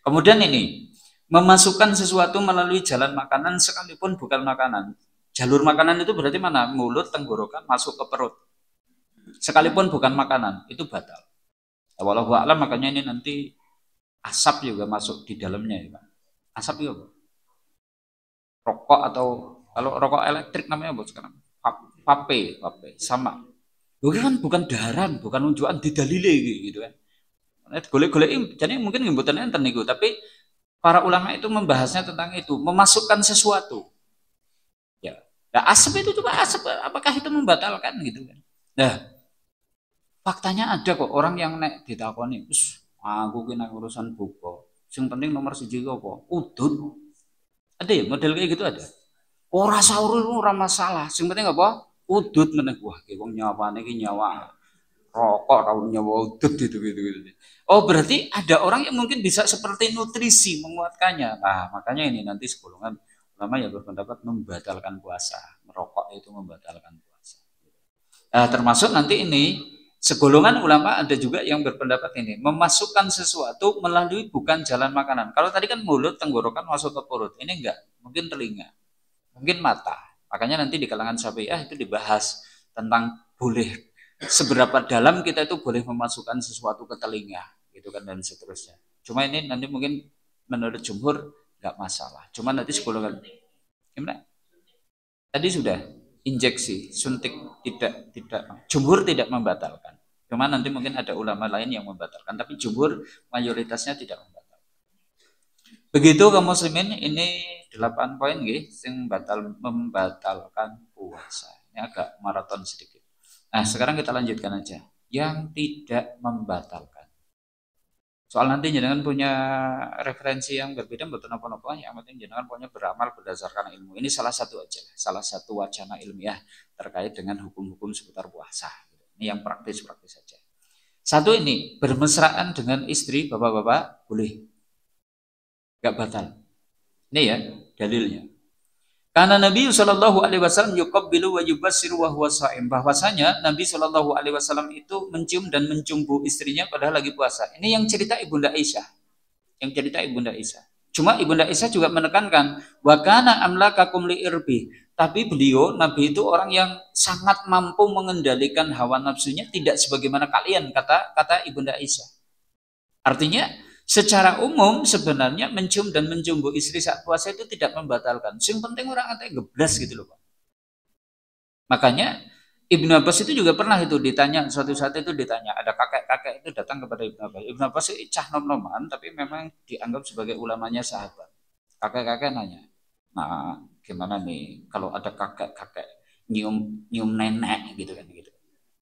Kemudian ini memasukkan sesuatu melalui jalan makanan sekalipun bukan makanan. Jalur makanan itu berarti mana? Mulut, tenggorokan masuk ke perut. Sekalipun bukan makanan, itu batal. Walau a'lam makanya ini nanti asap juga masuk di dalamnya ya Pak. Asap itu apa? Rokok atau kalau rokok elektrik namanya apa sekarang? Vape sama. Bukan daharan, bukan unjukan didalile gitu kan. Golek-golek jadi mungkin ngimbutan enten niku, tapi para ulama itu membahasnya tentang itu, memasukkan sesuatu. Ya. Nah, asap itu coba asap apakah itu membatalkan gitu kan? Nah, faktanya ada kok orang yang nek ditakoni, aku kena urusan buka. Yang penting nomor siji apa? Udut. Ada ya model kayak gitu ada. Ora sahur ora masalah. Yang penting apa? Udut meneh. Wah, ki wong nyawane ki nyawa rokok ora nyawa udut gitu. Oh, berarti ada orang yang mungkin bisa seperti nutrisi menguatkannya. Nah, makanya ini nanti segolongan ulama yang berpendapat membatalkan puasa. Merokok itu membatalkan puasa. Nah, termasuk nanti ini segolongan ulama ada juga yang berpendapat ini memasukkan sesuatu melalui bukan jalan makanan. Kalau tadi kan mulut, tenggorokan masuk ke perut, ini enggak, mungkin telinga, mungkin mata. Makanya nanti di kalangan Syafi'iyah itu dibahas tentang boleh seberapa dalam kita itu boleh memasukkan sesuatu ke telinga, gitu kan dan seterusnya. Cuma ini nanti mungkin menurut jumhur enggak masalah. Cuma nanti segolongan gimana? Tadi sudah injeksi, suntik tidak jumhur tidak membatalkan. Cuma nanti mungkin ada ulama lain yang membatalkan, tapi jumhur mayoritasnya tidak membatalkan. Begitu kaum muslimin, ini 8 poin nggih sing membatalkan puasa. Ini agak maraton sedikit. Nah, sekarang kita lanjutkan aja. Yang tidak membatalkan. Soal nanti jenengan punya referensi yang berbeda betul apa-apa, yang penting jenengan punya beramal berdasarkan ilmu. Ini salah satu aja, salah satu wacana ilmiah terkait dengan hukum-hukum seputar puasa. Ini yang praktis-praktis saja. Satu ini, bermesraan dengan istri bapak-bapak boleh. Gak batal. Ini ya dalilnya. Karena Nabi Shallallahu Alaihi Wasallam yuqabbilu wa yubassiru wa huwa shaim. Bahwasanya Nabi Shallallahu Alaihi Wasallam itu mencium dan mencumbu istrinya padahal lagi puasa. Ini yang cerita Ibunda Aisyah. Yang cerita Ibunda Aisyah. Cuma Ibunda Aisyah juga menekankan wa kana amlakakum li irbi. Tapi beliau Nabi itu orang yang sangat mampu mengendalikan hawa nafsunya tidak sebagaimana kalian kata Ibunda Aisyah. Artinya secara umum sebenarnya mencium dan mencumbu istri saat puasa itu tidak membatalkan. Yang penting orang katanya geblas gitu loh Pak. Makanya Ibnu Abbas itu juga pernah itu ditanya, suatu saat itu ditanya, ada kakek-kakek itu datang kepada Ibnu Abbas. Ibnu Abbas itu cah nom-noman tapi memang dianggap sebagai ulamanya sahabat. Kakek-kakek nanya, nah gimana nih kalau ada kakek-kakek nyium nenek gitu kan gitu.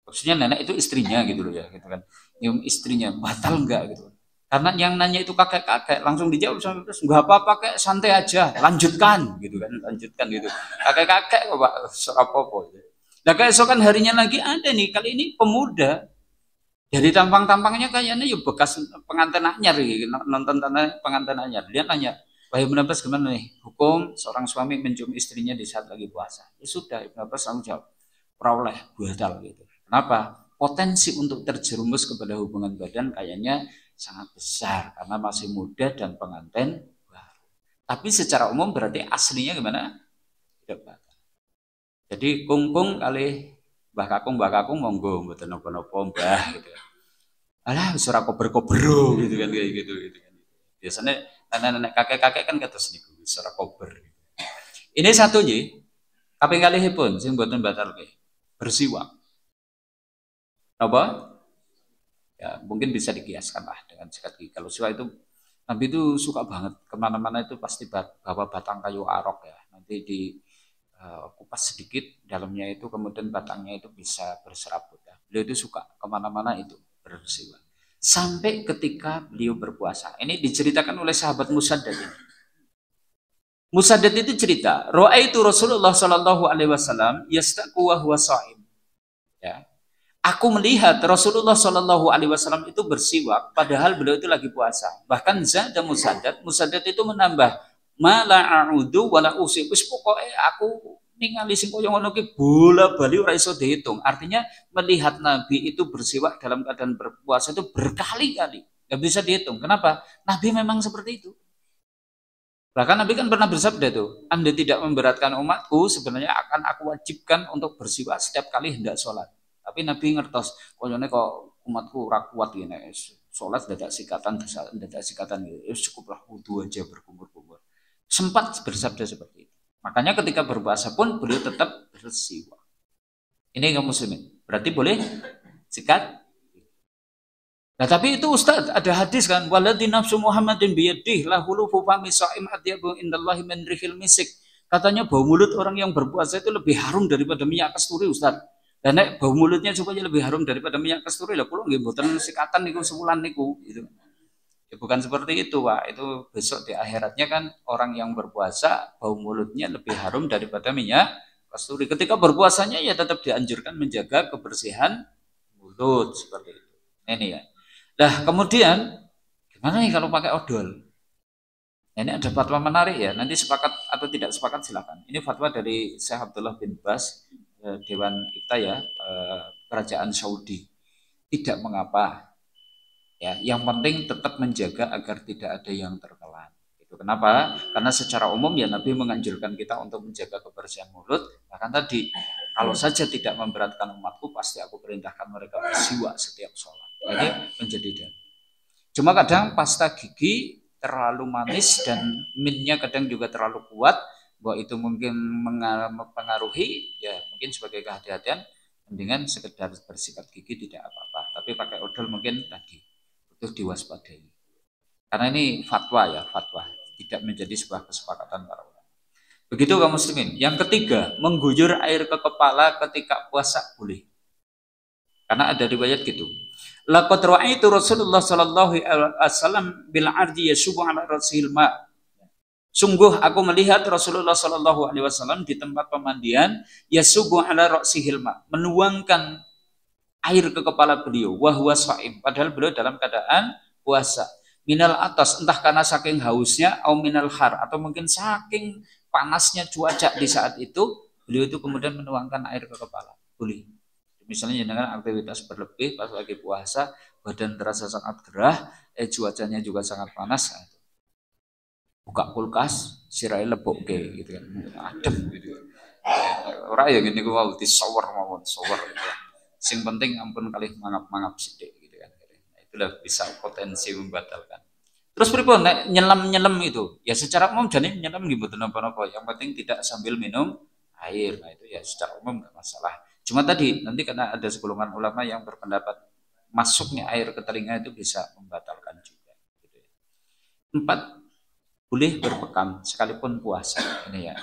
Maksudnya nenek itu istrinya gitu loh ya, gitu kan. Nyium istrinya batal enggak gitu. Karena yang nanya itu kakek-kakek langsung dijawab sama terus nggak apa-apa kayak santai aja lanjutkan gitu kan gitu kakek-kakek Pak apa-apa gitu. Nah keesokan harinya lagi ada nih kali ini pemuda dari tampang-tampangnya kayaknya yuk bekas pengantin anyar gitu, nonton pengantin anyar dia nanya Ibnu Abbas gimana nih hukum seorang suami mencium istrinya di saat lagi puasa ya sudah Ibnu Abbas langsung jawab peroleh batal gitu. Kenapa? Potensi untuk terjerumus kepada hubungan badan kayaknya sangat besar karena masih muda dan pengantin baru. Tapi secara umum berarti aslinya gimana? Tidak batal. Jadi kungkung kali mbah kakung monggo mboten napa-napa mbah gitu. Alah wis ora kober-kobero gitu kan kayak gitu kan. Biasanya nenek-nenek kakek-kakek kan kados niku wis ora kober. Ini satu nggih. Kaping kalihipun sing mboten batal nggih. Bersiwak. Apa? Ya mungkin bisa dikiaskan lah dengan sikat gigi. Kalau siwak itu Nabi itu suka banget kemana-mana itu pasti bawa batang kayu arok ya. Nanti kupas sedikit dalamnya itu kemudian batangnya itu bisa berserabut ya. Beliau itu suka kemana-mana itu bersiwak. Sampai ketika beliau berpuasa. Ini diceritakan oleh sahabat Musaddad ini. Musaddad itu cerita, Ra'aitu Rasulullah sallallahu alaihi wasallam yastaqu wa huwa shaim. Ya. Aku melihat Rasulullah Shallallahu Alaihi Wasallam itu bersiwak, padahal beliau itu lagi puasa. Bahkan zada musaddad itu menambah mala a'udu wala usib. Pokoknya aku ningali sing koyo ngono ki bola-bali ora iso dihitung. Artinya melihat Nabi itu bersiwak dalam keadaan berpuasa itu berkali-kali. Gak bisa dihitung. Kenapa? Nabi memang seperti itu. Bahkan Nabi kan pernah bersabda tuh, Anda tidak memberatkan umatku, sebenarnya akan aku wajibkan untuk bersiwak setiap kali hendak sholat. Tapi Nabi ngertos, koyone kok umatku ora kuat gini, sholat dadak sikatan gitu. Cukuplah wudu aja berkumur-kumur. Sempat bersabda seperti itu. Makanya ketika berpuasa pun beliau tetap bersiwak. Ini kaum muslimin. Berarti boleh sikat. Nah tapi itu Ustaz, ada hadis kan, waladhi nafsu Muhammadin biyadih lahulufu fami sa'im adyabu indallahi min rihil misik. Katanya bau mulut orang yang berpuasa itu lebih harum daripada minyak kasturi Ustaz. Dan bau mulutnya supaya lebih harum daripada minyak kasturi lah, kulo nggih mboten sikatan niku sebulan niku gitu. Ya bukan seperti itu, Pak. Itu besok di akhiratnya kan orang yang berpuasa bau mulutnya lebih harum daripada minyak kasturi. Ketika berpuasanya ya tetap dianjurkan menjaga kebersihan mulut seperti itu. Ini ya. Nah, kemudian gimana nih kalau pakai odol? Ini ada fatwa menarik ya. Nanti sepakat atau tidak sepakat silakan. Ini fatwa dari Syekh Abdullah bin Bas, Dewan Ifta ya, Kerajaan Saudi. Tidak mengapa. Ya, yang penting tetap menjaga agar tidak ada yang tertelan. Itu kenapa? Karena secara umum ya Nabi menganjurkan kita untuk menjaga kebersihan mulut. Bahkan tadi, kalau saja tidak memberatkan umatku, pasti aku perintahkan mereka bersiwak setiap sholat. Ini menjadi dalil. Cuma kadang pasta gigi terlalu manis dan minnya kadang juga terlalu kuat, bahwa itu mungkin mempengaruhi, ya mungkin sebagai kehati-hatian, mendingan sekedar bersikat gigi tidak apa-apa. Tapi pakai odol mungkin tadi itu diwaspadai. Karena ini fatwa ya, fatwa. Tidak menjadi sebuah kesepakatan para ulama. Begitu kaum muslimin. Yang ketiga, mengguyur air ke kepala ketika puasa boleh. Karena ada riwayat gitu. Laqad ra'aitu Rasulullah sallallahu alaihi wasallam bil ardi yasubu ala rasil ma. Sungguh aku melihat Rasulullah sallallahu alaihi wasallam di tempat pemandian yasubu ala rasihil ma, menuangkan air ke kepala beliau wahwa shaim, padahal beliau dalam keadaan puasa. Minal atas, entah karena saking hausnya atau minal har, atau mungkin saking panasnya cuaca di saat itu, beliau itu kemudian menuangkan air ke kepala. Boleh. Misalnya dengan aktivitas berlebih pas lagi puasa, badan terasa sangat gerah, cuacanya juga sangat panas. Buka kulkas, sirai lebok gitu kan, adem gitu. Orang yang ini gua di shower mawon shower gitu ya. Sing penting ampun kali mangap-mangap sidik gitu kan. Nah, itulah bisa potensi membatalkan. Terus pripun nek nyelam itu? Ya secara umum jadi nyelam gitu napa-napa. Yang penting tidak sambil minum air. Nah itu ya secara umum enggak masalah. Cuma tadi nanti karena ada segolongan ulama yang berpendapat masuknya air ke telinga itu bisa membatalkan juga. Gitu ya. 4, boleh berbekam sekalipun puasa. Ini ya.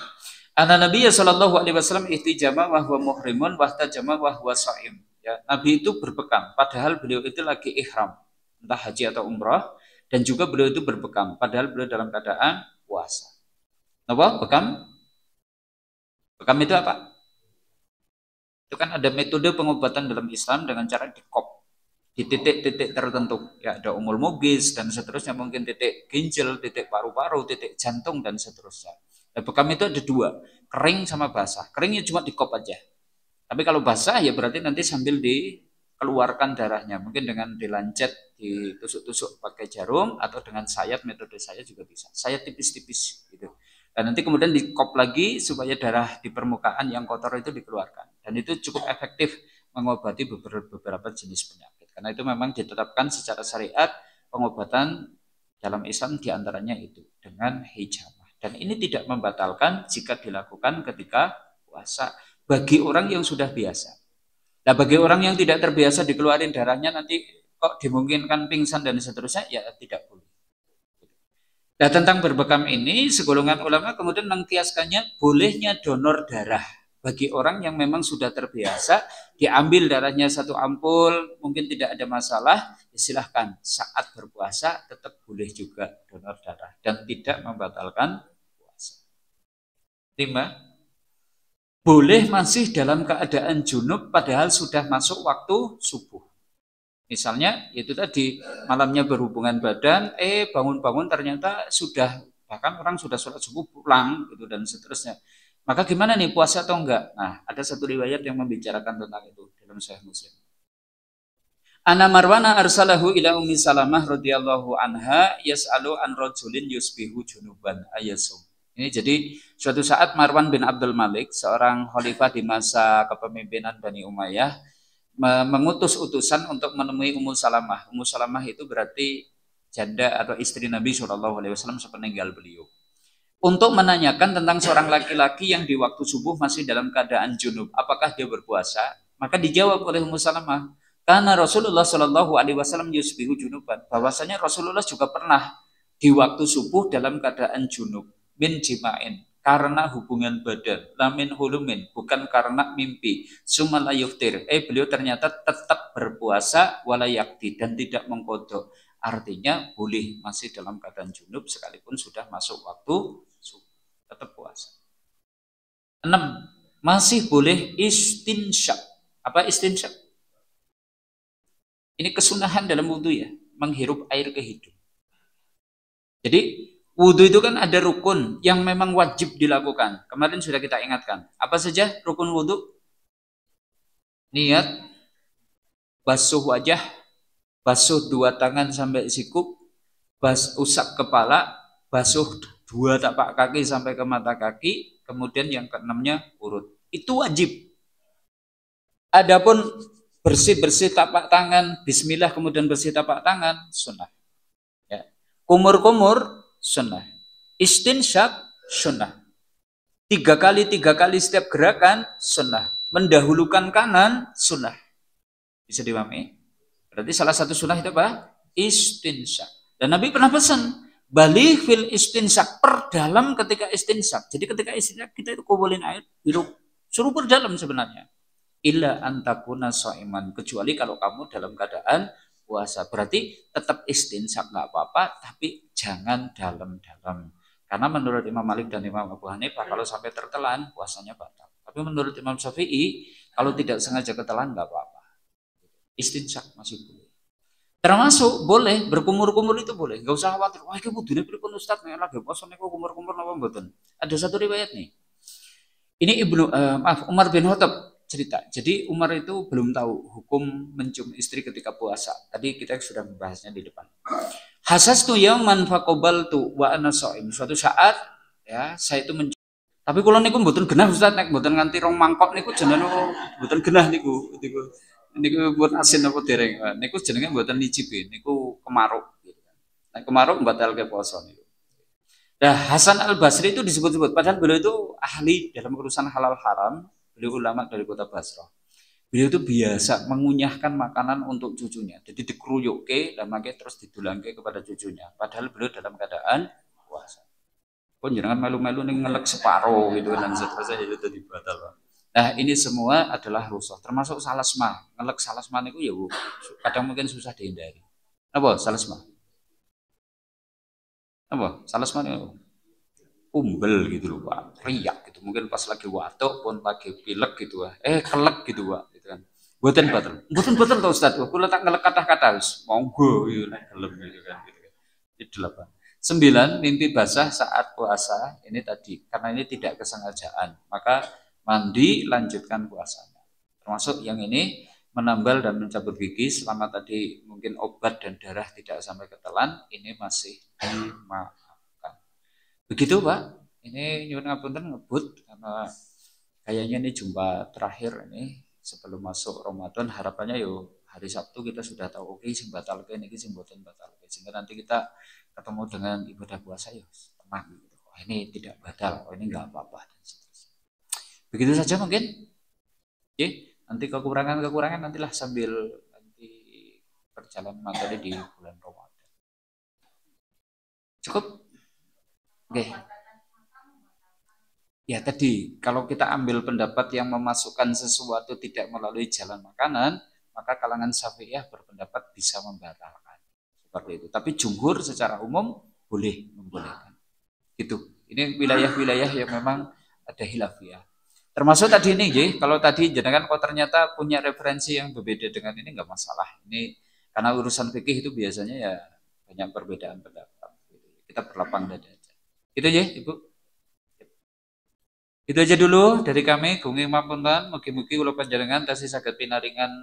Anna Nabi sallallahu alaihi wasallam ihtijama wa huwa muhrimun wa ihtajama wa huwa shaim. Ya, Nabi itu berbekam padahal beliau itu lagi ihram, entah haji atau umrah, dan juga beliau itu berbekam padahal beliau dalam keadaan puasa. Apa? Bekam? Bekam itu apa? Itu kan ada metode pengobatan dalam Islam dengan cara dikop di titik-titik tertentu. Ya, ada umul mugis dan seterusnya, mungkin titik ginjal, titik paru-paru, titik jantung dan seterusnya. Nah, bekam itu ada 2, kering sama basah. Keringnya cuma dikop aja. Tapi kalau basah ya berarti nanti sambil dikeluarkan darahnya. Mungkin dengan dilancet, ditusuk-tusuk pakai jarum, atau dengan sayat, metode sayat juga bisa. Sayat tipis-tipis gitu. Dan nanti kemudian dikop lagi supaya darah di permukaan yang kotor itu dikeluarkan. Dan itu cukup efektif mengobati beberapa jenis penyakit. Karena itu memang ditetapkan secara syariat pengobatan dalam Islam diantaranya itu dengan hijamah. Dan ini tidak membatalkan jika dilakukan ketika puasa bagi orang yang sudah biasa. Nah, bagi orang yang tidak terbiasa dikeluarin darahnya nanti kok dimungkinkan pingsan dan seterusnya, ya tidak boleh. Nah, tentang berbekam ini segolongan ulama kemudian mengkiaskannya bolehnya donor darah bagi orang yang memang sudah terbiasa diambil darahnya 1 ampul, mungkin tidak ada masalah, ya silahkan saat berpuasa tetap boleh juga donor darah dan tidak membatalkan puasa. 5, boleh masih dalam keadaan junub padahal sudah masuk waktu subuh. Misalnya itu tadi malamnya berhubungan badan, bangun-bangun ternyata sudah, bahkan orang sudah sholat subuh pulang gitu dan seterusnya. Maka gimana nih, puasa atau enggak? Nah, ada satu riwayat yang membicarakan tentang itu dalam Sahih Muslim. Ana Marwana arsalahu ila Ummi Salamah radhiyallahu anha yas'alu an rajulin yusbihu junuban ayasum. Ini jadi suatu saat Marwan bin Abdul Malik, seorang khalifah di masa kepemimpinan Bani Umayyah, mengutus utusan untuk menemui Ummu Salamah. Ummu Salamah itu berarti janda atau istri Nabi SAW sepeninggal beliau. Untuk menanyakan tentang seorang laki-laki yang di waktu subuh masih dalam keadaan junub, apakah dia berpuasa? Maka dijawab oleh Ummu Salamah, karena Rasulullah Shallallahu Alaihi Wasallam yusbihu junuban, bahwasanya Rasulullah juga pernah di waktu subuh dalam keadaan junub min jima'in, karena hubungan badan, lamin hulumin, bukan karena mimpi, sumala yuftir, beliau ternyata tetap berpuasa walayakti dan tidak mengkodok. Artinya boleh masih dalam keadaan junub sekalipun sudah masuk waktu subuh, tetap puasa. 6. Masih boleh istinsyak. Apa istinsyak? Ini kesunahan dalam wudhu ya, menghirup air ke hidung. Jadi wudhu itu kan ada rukun yang memang wajib dilakukan. Kemarin sudah kita ingatkan. Apa saja rukun wudhu? Niat, basuh wajah, basuh 2 tangan sampai sikut, usap kepala, basuh 2 tapak kaki sampai ke mata kaki, kemudian yang ke-6-nya urut. Itu wajib. Adapun bersih-bersih tapak tangan, bismillah kemudian bersih tapak tangan, sunnah. Ya. Kumur-kumur, sunnah. Istinsyak, sunnah. 3 kali setiap gerakan, sunnah. Mendahulukan kanan, sunnah. Bisa dipahami? Berarti salah satu sunnah itu apa? Istinsyak. Dan Nabi pernah pesan, balik fil istinsyak, perdalam ketika istinsyak. Jadi ketika istinsyak kita itu kumpulin air, hirup, suruh perdalam sebenarnya. Illa antakuna so'iman, kecuali kalau kamu dalam keadaan puasa. Berarti tetap istinsyak nggak apa-apa, tapi jangan dalam-dalam. Karena menurut Imam Malik dan Imam Abu Hanifah, kalau sampai tertelan puasanya batal. Tapi menurut Imam Syafi'i, kalau tidak sengaja ketelan nggak apa-apa. Istinsyak masih boleh. Termasuk boleh berkumur-kumur, itu boleh. Nggak usah khawatir. Wah, ini kudune pripun Ustaz, nek lagi puasa niku kumur-kumur napa mboten. Ada satu riwayat nih. Ini Umar bin Khattab cerita. Jadi Umar itu belum tahu hukum mencium istri ketika puasa. Tadi kita sudah membahasnya di depan. Hasastu yauman faqabaltu wa ana shaim. Suatu saat ya saya itu mencium. Tapi kula niku mboten genah Ustaz, nek mboten nganti 2 mangkok niku jenenge mboten genah niku. Niku buat asin apa dereng. Niku jenenge mboten nyicipi, niku kemaruk gitu kan. Nek kemaruk mbatalke puasa niku. Nah, Hasan Al-Basri itu disebut-sebut, padahal beliau itu ahli dalam urusan halal haram. Beliau ulama dari kota Basrah. Beliau itu biasa mengunyahkan makanan untuk cucunya. Jadi dikeruyuke dan makanya terus didulangke kepada cucunya. Padahal beliau dalam keadaan puasa. Pun jangan malu-malu nih ngelek separuh gitu dan seterusnya itu tadi batal. Nah, ini semua adalah rusuh. Termasuk salasma. Ngelek salasma itu ya kadang mungkin susah dihindari. Apa salasma? Apa salasma itu? Umbel gitu loh Pak, riak gitu, mungkin pas lagi watuk pun lagi pilek gitu kelek gitu Pak, gitu kan. Buatan batal tau Ustaz, aku letak ngelek kata-kata monggo gitu nek gelem gitu kan. Itu 8. 9, mimpi basah saat puasa, ini tadi karena ini tidak kesengajaan, maka mandi lanjutkan puasanya. Termasuk yang ini menambal dan mencabut gigi selama tadi mungkin obat dan darah tidak sampai ketelan, ini masih dimaafkan. Begitu Pak, ini nyuwun ngapunten ngebut karena kayaknya ini jumpa terakhir ini sebelum masuk Ramadan. Harapannya yo hari Sabtu kita sudah tahu oke sing batalke niki sing mboten batalke. Sehingga nanti kita ketemu dengan ibadah puasa yo tenang gitu. Oh, ini tidak batal, oh ini enggak apa-apa dan seterusnya. Begitu saja mungkin. Oke, nanti kekurangan-kekurangan nantilah sambil nanti perjalanan materi di bulan Ramadan. Cukup? Oke. Ya tadi, kalau kita ambil pendapat yang memasukkan sesuatu tidak melalui jalan makanan, maka kalangan Syafi'iyah berpendapat bisa membatalkan. Seperti itu. Tapi jumhur secara umum boleh membolehkan. Gitu. Ini wilayah-wilayah yang memang ada khilafiyah. Termasuk tadi ini, kalau tadi jenengan kok ternyata punya referensi yang berbeda dengan ini nggak masalah. Ini karena urusan fikih itu biasanya ya banyak perbedaan pendapat. Kita berlapang dada aja. Gitu ya, Ibu. Itu aja dulu dari kami. Gungi mapunten, mugi-mugi kula panjenengan tasih saged pinaringan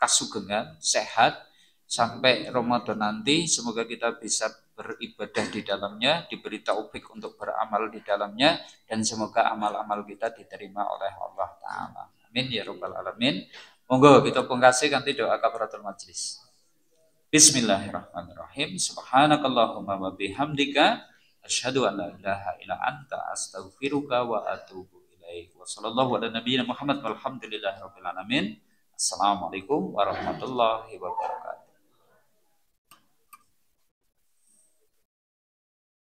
kasugengan, sehat sampai Ramadan nanti. Semoga kita bisa beribadah di dalamnya, diberi taufik untuk beramal di dalamnya, dan semoga amal-amal kita diterima oleh Allah Ta'ala. Amin ya Rabbal Alamin. Monggo kita pungkasi kanthi doa kafaratul majlis. Bismillahirrahmanirrahim. Subhanakallahumma wa bihamdika asyhadu an la ilaha illa anta astaghfiruka wa atubu ilaik. Wa sallallahu ala nabiyyina Muhammad walhamdulillahi rabbil alamin. Assalamualaikum warahmatullahi wabarakatuh.